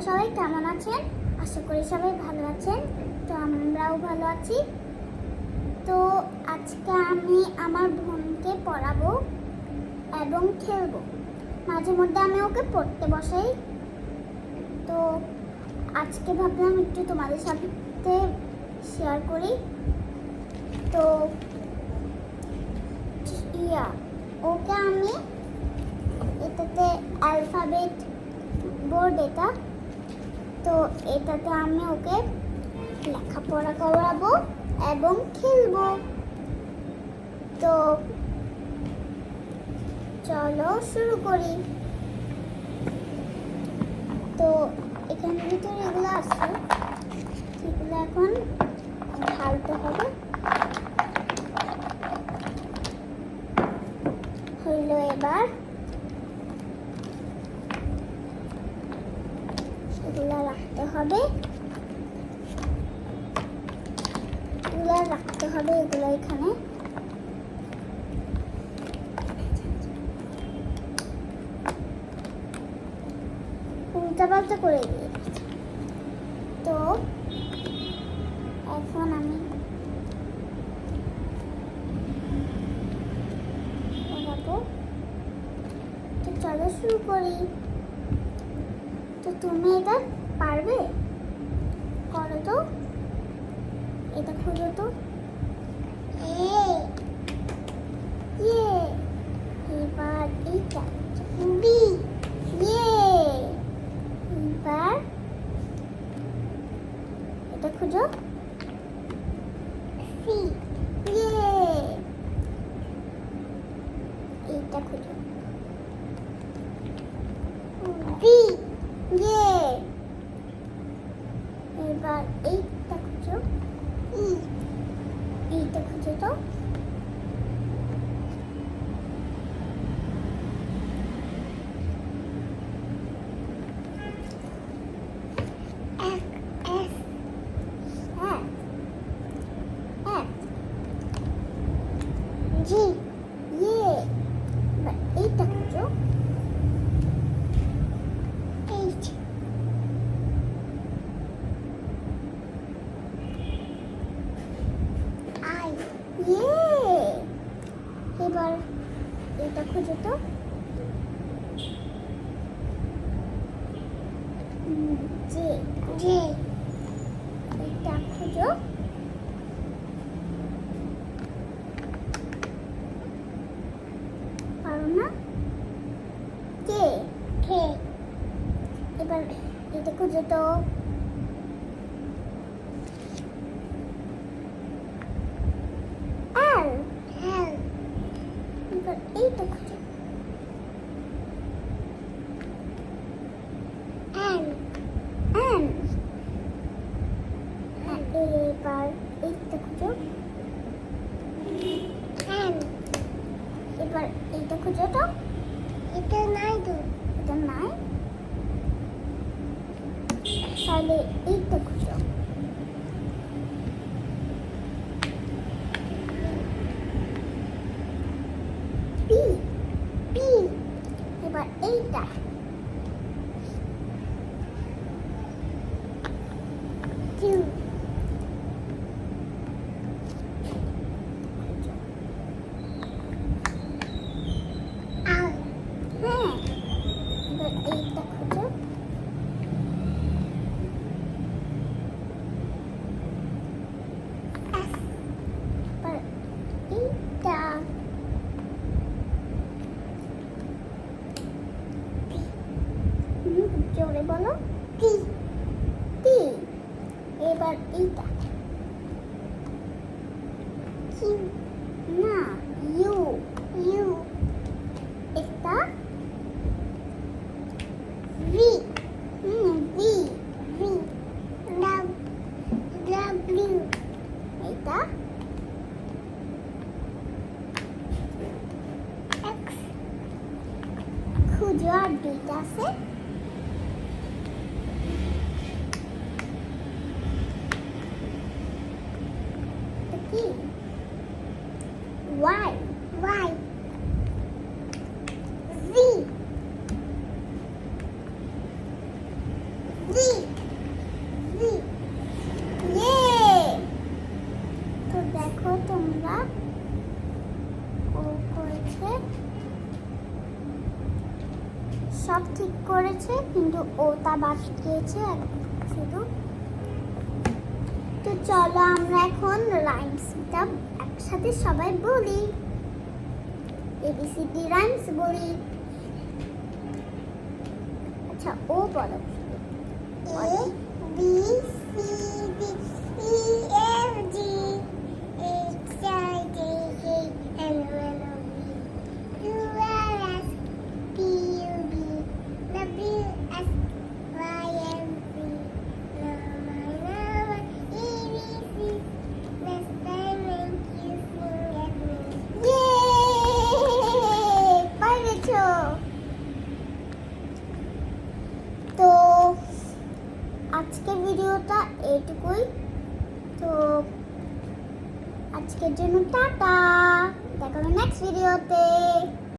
সবাই কেমন আছেন? আশা করি সবাই ভালো আছেন। তো আমরাও ভালো আছি। তো আজকে আমি আমার বোনকে পড়াবো এবং খেলবো। মাঝে মধ্যে আমি ওকে পড়তে বসাই। তো আজকে ভাবলাম একটু তোমাদের সাথে শেয়ার করি। তো ওকে আমি এটাতে অ্যালফাবেট বোর্ড এটা, তো এটাতে আমি ওকে লেখাপড়া করাবো এবং খেলবো। তো চলো শুরু করি। তো এখানের ভিতরে এগুলো আছে, এগুলো এখন ঢালতে হবে। হইলো, এবার এগুলা রাখতে হবে, এগুলো এখানে। উল্টা পাল্টা করে দিয়ে, তো এখন আমি পড়াবো। তো চলো শুরু করি। তো তুমি এটা পারবে? করো তো, এটা খুঁজো তো। এবার এইটা বি, এবার এটা খুঁজো সি, এইটা খুঁজো বি, এবার এইটা খুঁজো ই, এইটা খুঁজো তো। জি, এবার এইটা খুঁজো এইচ, আই, এবার এটা খুঁজো তো। জে, এটা খুঁজো। পারো না? কে, এবার এটা খুঁজো তো। এল, এবার এইটা খুঁজো। এন, এবার এইটা খুঁজো। এবার এইটা খুঁজো তো। এটা নাই তো, এটা নাই, তাহলে এইটা খুঁজো। পি, এবার এইটা কিউ, এবার এইটা খুঁজো। এবার এইটা জোরে বলো, টি, এবার এইটা কিউ, না ইউ, এটা ভি, ডাব্লিউ, এটা এক্স, খুঁজো আর দুইটা আছে। কি, ওয়াই, জি, সব ঠিক করেছে, কিন্তু ও তা বাদ দিয়েছে শুধু। তো চলো আমরা এখন রাইমসটা একসাথে সবাই বলি, এবিসিডি রাইমস বলি। আচ্ছা ও বলো। A B C D E F G H I J K L M N O P Q R S T U V W X Y and Z. E B C. Next time when you sing at me. ইয়ে পেরেছো। তো আজকের ভিডিওটা এইটুকুই। তো আজকের জন্য tata, দেখা হবে নেক্সট ভিডিওতে।